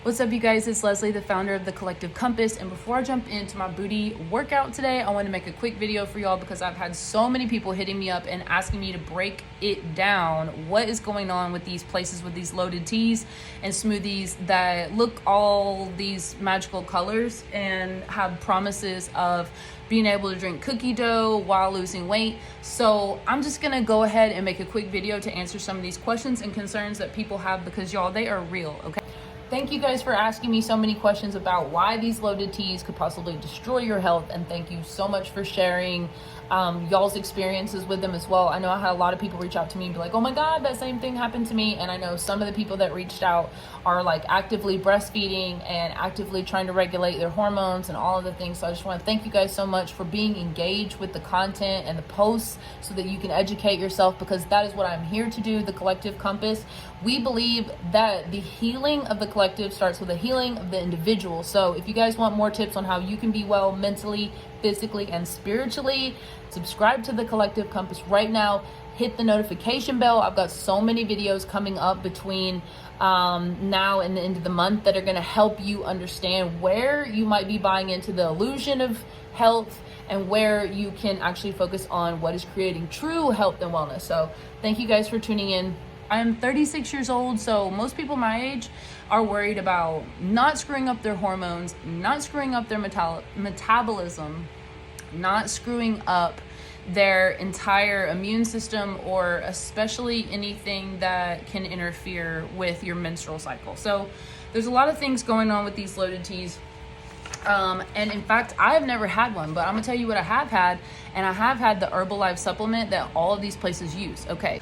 What's up, you guys? It's Leslie, the founder of the Collective Compass, and before I jump into my booty workout today, I want to make a quick video for y'all because I've had so many people hitting me up and asking me to break it down. What is going on with these places with these loaded teas and smoothies that look all these magical colors and have promises of being able to drink cookie dough while losing weight? So I'm just gonna go ahead and make a quick video to answer some of these questions and concerns that people have, because y'all, they are real, okay? Thank you guys for asking me so many questions about why these loaded teas could possibly destroy your health, and thank you so much for sharing y'all's experiences with them as well. I know I had a lot of people reach out to me and be like, oh my God, that same thing happened to me. And I know some of the people that reached out are like actively breastfeeding and actively trying to regulate their hormones and all of the things. So I just want to thank you guys so much for being engaged with the content and the posts so that you can educate yourself, because that is what I'm here to do, the Collective Compass. We believe that the healing of the collective starts with the healing of the individual. So if you guys want more tips on how you can be well mentally, physically, and spiritually, subscribe to the Collective Compass right now. Hit the notification bell. I've got so many videos coming up between now and the end of the month that are going to help you understand where you might be buying into the illusion of health and where you can actually focus on what is creating true health and wellness. So thank you guys for tuning in. I'm 36 years old, so most people my age are worried about not screwing up their hormones, not screwing up their metabolism, not screwing up their entire immune system, or especially anything that can interfere with your menstrual cycle. So there's a lot of things going on with these loaded teas. And in fact, I have never had one, but I'm gonna tell you what I have had. And I have had the Herbal Life supplement that all of these places use. Okay.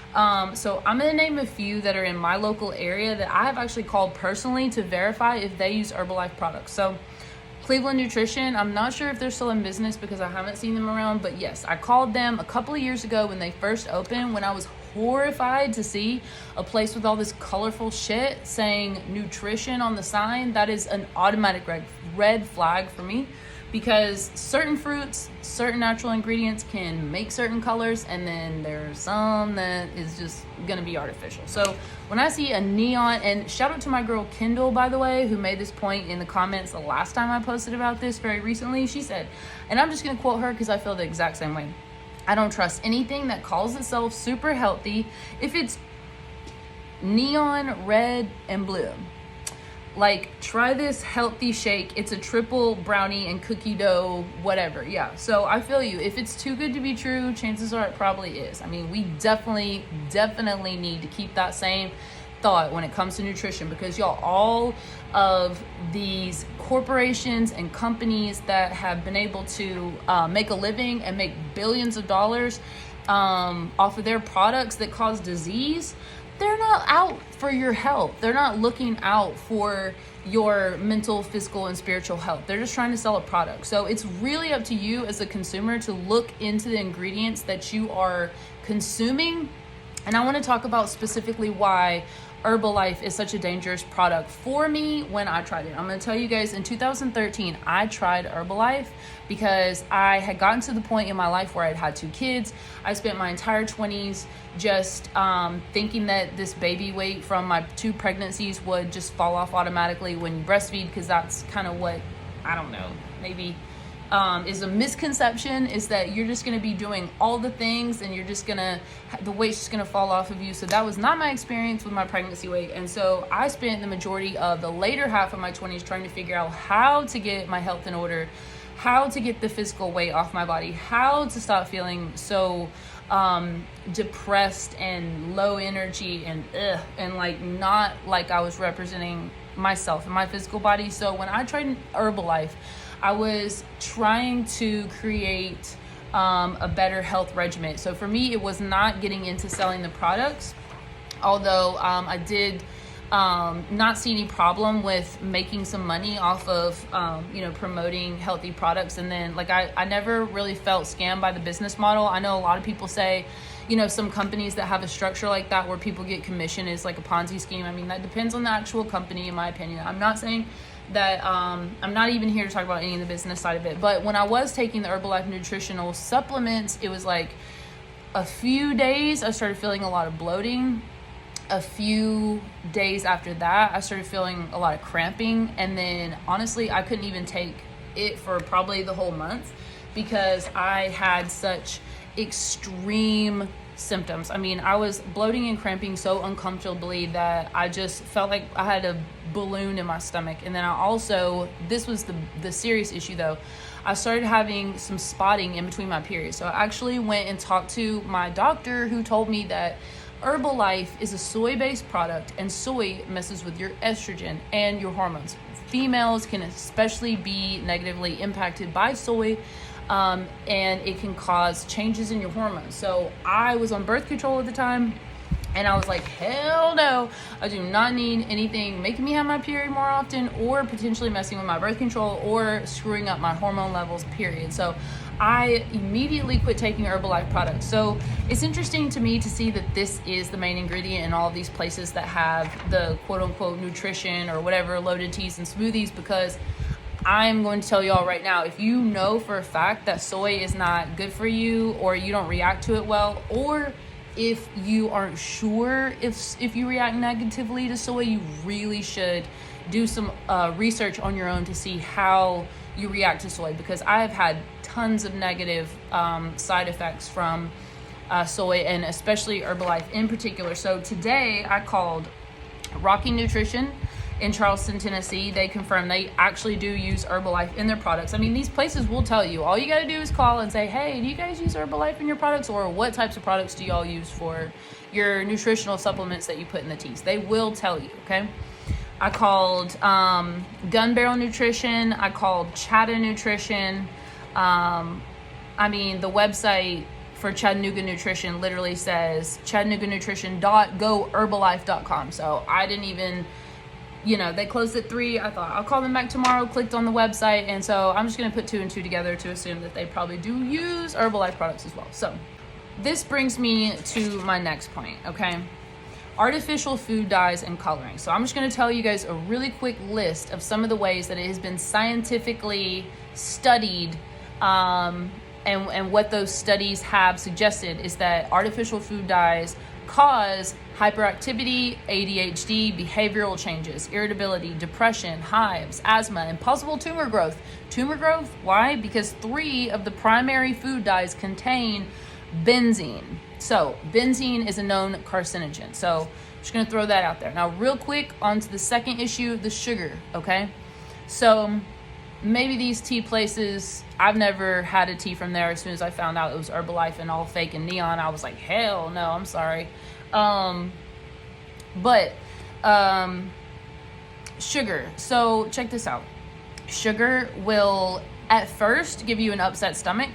So I'm gonna name a few that are in my local area that I have actually called personally to verify if they use Herbal Life products. So Cleveland Nutrition, I'm not sure if they're still in business because I haven't seen them around, but yes, I called them a couple of years ago when they first opened, when I was horrified to see a place with all this colorful shit saying nutrition on the sign. That is an automatic red flag for me, because certain fruits, certain natural ingredients can make certain colors, and then there's some that is just gonna be artificial. So when I see a neon, and shout out to my girl Kendall, by the way, who made this point in the comments the last time I posted about this very recently. She said, and I'm just gonna quote her because I feel the exact same way: I don't trust anything that calls itself super healthy if it's neon red and blue. Like, try this healthy shake. It's a triple brownie and cookie dough, whatever. Yeah, so I feel you. If it's too good to be true, chances are it probably is. I mean, we definitely need to keep that same thought when it comes to nutrition, because y'all, all of these corporations and companies that have been able to make a living and make billions of dollars off of their products that cause disease, they're not out for your health. They're not looking out for your mental, physical, and spiritual health. They're just trying to sell a product. So it's really up to you as a consumer to look into the ingredients that you are consuming. And I want to talk about specifically why Herbalife is such a dangerous product for me when I tried it. I'm going to tell you guys, in 2013, I tried Herbalife because I had gotten to the point in my life where I'd had 2 kids. I spent my entire 20s just thinking that this baby weight from my 2 pregnancies would just fall off automatically when you breastfeed, because that's kind of what, I don't know, maybe is a misconception, is that you're just going to be doing all the things and you're just going to, the weight's just going to fall off of you. So that was not my experience with my pregnancy weight. And so I spent the majority of the later half of my 20s trying to figure out how to get my health in order, how to get the physical weight off my body, how to stop feeling so depressed and low energy and like not like I was representing myself and my physical body. So when I tried Herbalife, I was trying to create a better health regimen. So for me, it was not getting into selling the products, although I did not see any problem with making some money off of promoting healthy products. And then like I never really felt scammed by the business model. I know a lot of people say, some companies that have a structure like that where people get commission is like a Ponzi scheme. I mean, that depends on the actual company, in my opinion. I'm not saying that I'm not even here to talk about any of the business side of it, but when I was taking the Herbalife nutritional supplements, it was like a few days I started feeling a lot of bloating. a few days after that, I started feeling a lot of cramping. And then honestly, I couldn't even take it for probably the whole month because I had such extreme symptoms. I mean, I was bloating and cramping so uncomfortably that I just felt like I had a balloon in my stomach. And then I also, this was the serious issue though, I started having some spotting in between my periods. So I actually went and talked to my doctor, who told me that Herbalife is a soy-based product, and soy messes with your estrogen and your hormones. Females can especially be negatively impacted by soy, and it can cause changes in your hormones. So I was on birth control at the time, and I was like, hell no, I do not need anything making me have my period more often, or potentially messing with my birth control, or screwing up my hormone levels, period. So I immediately quit taking Herbalife products. So it's interesting to me to see that this is the main ingredient in all of these places that have the quote unquote nutrition or whatever, loaded teas and smoothies, because I'm going to tell y'all right now, if you know for a fact that soy is not good for you, or you don't react to it well, or if you aren't sure if you react negatively to soy, you really should do some research on your own to see how you react to soy, because I have had tons of negative side effects from soy, and especially Herbalife in particular. So today I called Rocky Nutrition in Charleston, Tennessee. They confirmed they actually do use Herbalife in their products. I mean, these places will tell you. All you got to do is call and say, hey, do you guys use Herbalife in your products? Or what types of products do y'all use for your nutritional supplements that you put in the teas? They will tell you, okay? I called Gun Barrel Nutrition. I called Chatta Nutrition. I mean, the website for Chattanooga Nutrition literally says chattanooganutrition.goherbalife.com. So I didn't even, they closed at 3. I thought I'll call them back tomorrow, clicked on the website. And so I'm just going to put 2 and 2 together to assume that they probably do use Herbalife products as well. So this brings me to my next point, okay? Artificial food dyes and coloring. So I'm just going to tell you guys a really quick list of some of the ways that it has been scientifically studied, and what those studies have suggested is that artificial food dyes cause hyperactivity, ADHD, behavioral changes, irritability, depression, hives, asthma, and possible tumor growth. Tumor growth, why? Because 3 of the primary food dyes contain benzene. So benzene is a known carcinogen. So I'm just going to throw that out there. Now, real quick, on to the second issue, the sugar, okay? So maybe these tea places, I've never had a tea from there. As soon as I found out it was Herbalife and all fake and neon, I was like, hell no, I'm sorry. Sugar. So check this out. Sugar will at first give you an upset stomach,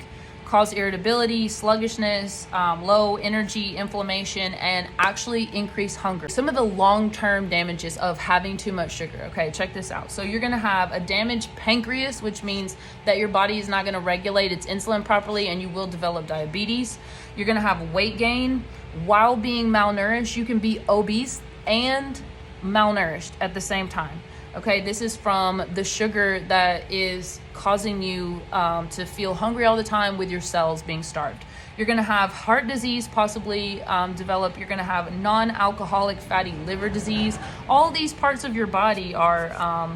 cause irritability, sluggishness, low energy, inflammation, and actually increase hunger. Some of the long-term damages of having too much sugar. Okay, check this out. So you're gonna have a damaged pancreas, which means that your body is not gonna regulate its insulin properly, and you will develop diabetes. You're gonna have weight gain. While being malnourished, you can be obese and malnourished at the same time. Okay, this is from the sugar that is causing you to feel hungry all the time with your cells being starved. You're going to have heart disease possibly develop. You're going to have non-alcoholic fatty liver disease. All these parts of your body are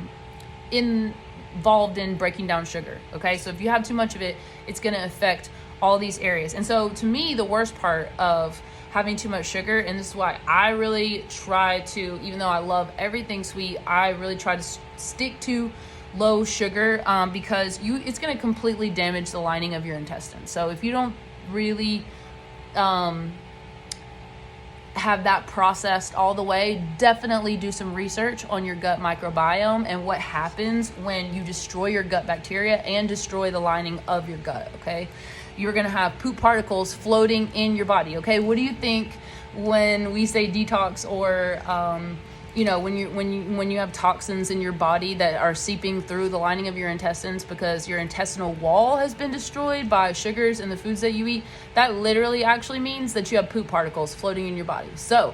involved in breaking down sugar. Okay, so if you have too much of it, it's going to affect all these areas. And so to me, the worst part of having too much sugar, and this is why I really try to, even though I love everything sweet, I really try to stick to low sugar, because it's going to completely damage the lining of your intestines. So if you don't really have that processed all the way, definitely do some research on your gut microbiome and what happens when you destroy your gut bacteria and destroy the lining of your gut, okay? You're going to have poop particles floating in your body, okay? What do you think when we say detox, or when you have toxins in your body that are seeping through the lining of your intestines because your intestinal wall has been destroyed by sugars and the foods that you eat? That literally actually means that you have poop particles floating in your body. So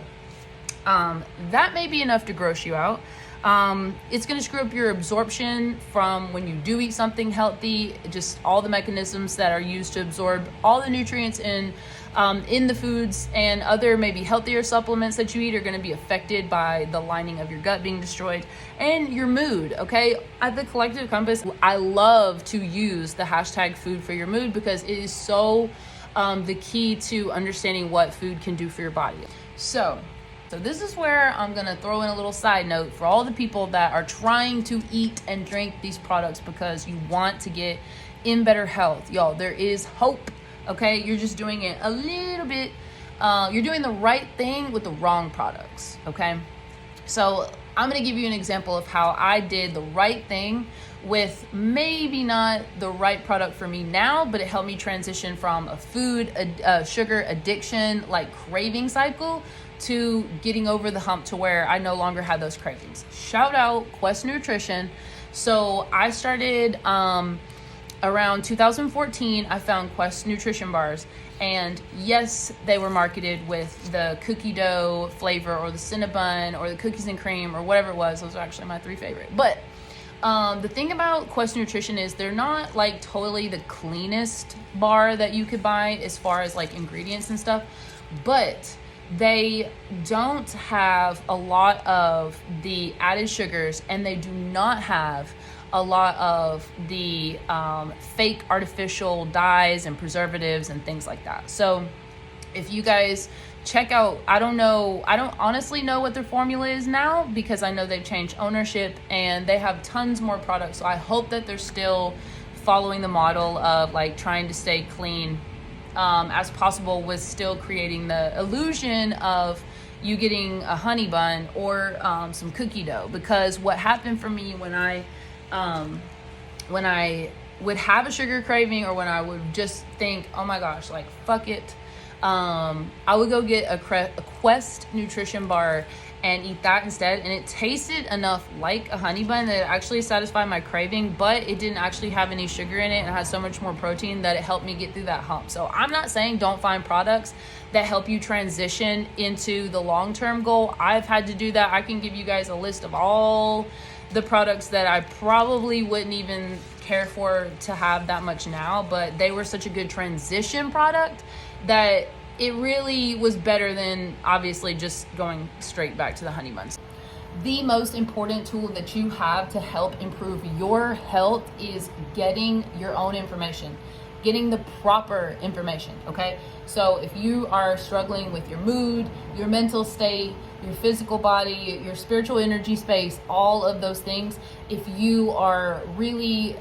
that may be enough to gross you out. It's going to screw up your absorption from when you do eat something healthy, just all the mechanisms that are used to absorb all the nutrients in in the foods and other maybe healthier supplements that you eat are going to be affected by the lining of your gut being destroyed and your mood. Okay, at the Collective Compass, I love to use the hashtag food for your mood because it is so the key to understanding what food can do for your body. So this is where I'm gonna throw in a little side note for all the people that are trying to eat and drink these products because you want to get in better health. Y'all, there is hope. Okay, you're just doing it a little bit, you're doing the right thing with the wrong products. Okay, so I'm gonna give you an example of how I did the right thing with maybe not the right product for me now, but it helped me transition from a sugar addiction, like craving cycle, to getting over the hump to where I no longer had those cravings. Shout out Quest Nutrition. So I started around 2014, I found Quest nutrition bars, and yes, they were marketed with the cookie dough flavor or the Cinnabon or the cookies and cream or whatever it was. Those are actually my 3 favorite. But the thing about Quest Nutrition is they're not like totally the cleanest bar that you could buy as far as like ingredients and stuff, but they don't have a lot of the added sugars, and they do not have a lot of the fake artificial dyes and preservatives and things like that. So if you guys check out, I don't honestly know what their formula is now because I know they've changed ownership and they have tons more products. So I hope that they're still following the model of like trying to stay clean as possible with still creating the illusion of you getting a honey bun or some cookie dough. Because what happened for me when I would have a sugar craving, or when I would just think, oh my gosh, like fuck it, I would go get a Quest nutrition bar and eat that instead, and it tasted enough like a honey bun that it actually satisfied my craving, but it didn't actually have any sugar in it, and it had so much more protein that it helped me get through that hump. So I'm not saying don't find products that help you transition into the long-term goal. I've had to do that. I can give you guys a list of all the products that I probably wouldn't even care for to have that much now, but they were such a good transition product that it really was better than obviously just going straight back to the honey buns. The most important tool that you have to help improve your health is getting your own information, getting the proper information, okay? So if you are struggling with your mood, your mental state, your physical body, your spiritual energy space, all of those things, if you are really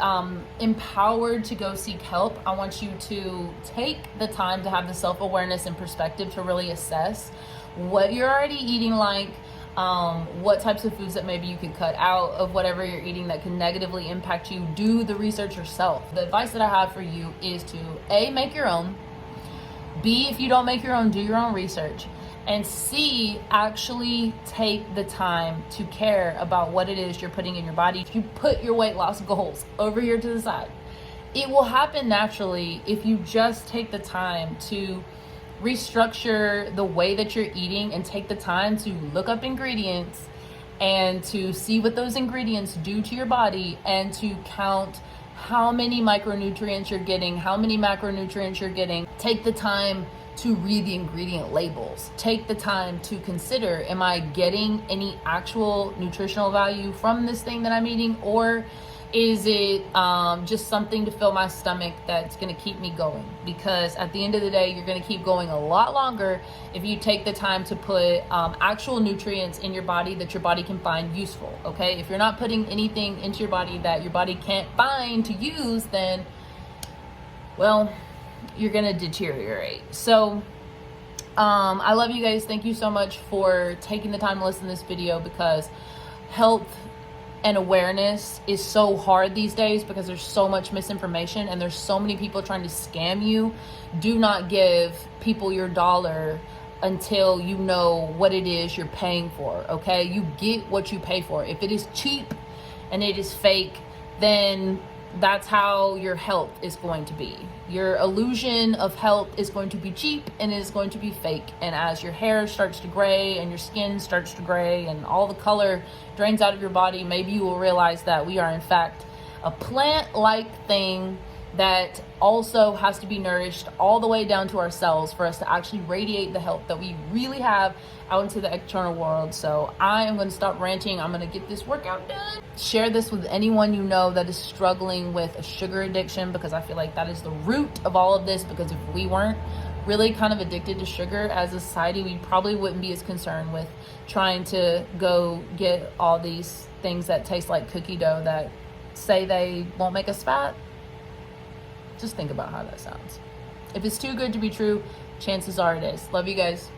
empowered to go seek help, I want you to take the time to have the self-awareness and perspective to really assess what you're already eating, like what types of foods that maybe you could cut out of whatever you're eating that can negatively impact you. Do the research yourself. The advice that I have for you is to A, make your own, B, if you don't make your own, do your own research, and C, actually take the time to care about what it is you're putting in your body. If you put your weight loss goals over here to the side, it will happen naturally if you just take the time to restructure the way that you're eating and take the time to look up ingredients and to see what those ingredients do to your body and to count how many micronutrients you're getting, how many macronutrients you're getting. Take the time to read the ingredient labels. Take the time to consider, am I getting any actual nutritional value from this thing that I'm eating, or is it just something to fill my stomach that's going to keep me going? Because at the end of the day, you're going to keep going a lot longer if you take the time to put actual nutrients in your body that your body can find useful, okay? If you're not putting anything into your body that your body can't find to use, then, well, you're going to deteriorate. So I love you guys. Thank you so much for taking the time to listen to this video, because health and awareness is so hard these days because there's so much misinformation and there's so many people trying to scam you. Do not give people your dollar until you know what it is you're paying for, okay? You get what you pay for. If it is cheap and it is fake, then that's how your health is going to be. Your illusion of health is going to be cheap and it is going to be fake. And as your hair starts to gray and your skin starts to gray and all the color drains out of your body, maybe you will realize that we are in fact a plant-like thing that also has to be nourished all the way down to our cells for us to actually radiate the health that we really have out into the external world. So I am going to stop ranting. I'm going to get this workout done. Share this with anyone you know that is struggling with a sugar addiction, because I feel like that is the root of all of this. Because if we weren't really kind of addicted to sugar as a society, we probably wouldn't be as concerned with trying to go get all these things that taste like cookie dough that say they won't make us fat. Just think about how that sounds. If it's too good to be true, chances are it is. Love you guys.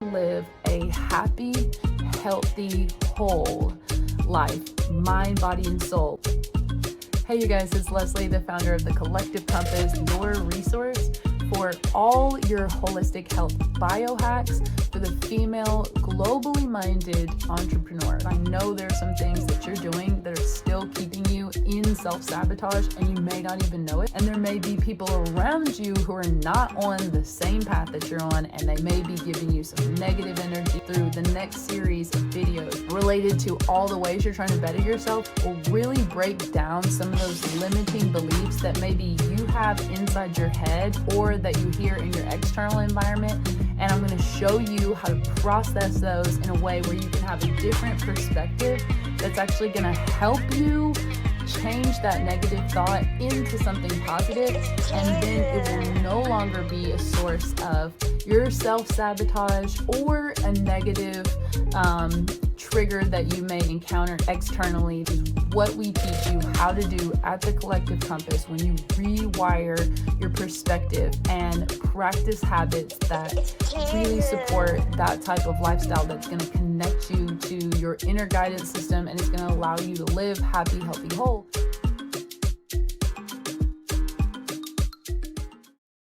Live a happy, healthy, whole life, mind, body, and soul. Hey you guys, it's Leslie, the founder of the Collective Compass, your resource for all your holistic health biohacks for the female, globally minded entrepreneur. I know there are some things that you're doing that are still keeping you in self-sabotage, and you may not even know it. And there may be people around you who are not on the same path that you're on, and they may be giving you some negative energy. Through the next series of videos related to all the ways you're trying to better yourself, will really break down some of those limiting beliefs that maybe you have inside your head or that you hear in your external environment. And I'm going to show you how to process those in a way where you can have a different perspective that's actually going to help you change that negative thought into something positive, and then it will no longer be a source of your self-sabotage or a negative trigger that you may encounter externally. Is what we teach you how to do at the Collective Compass when you rewire your perspective and practice habits that really support that type of lifestyle that's going to connect you to your inner guidance system, and it's going to allow you to live happy, healthy, whole.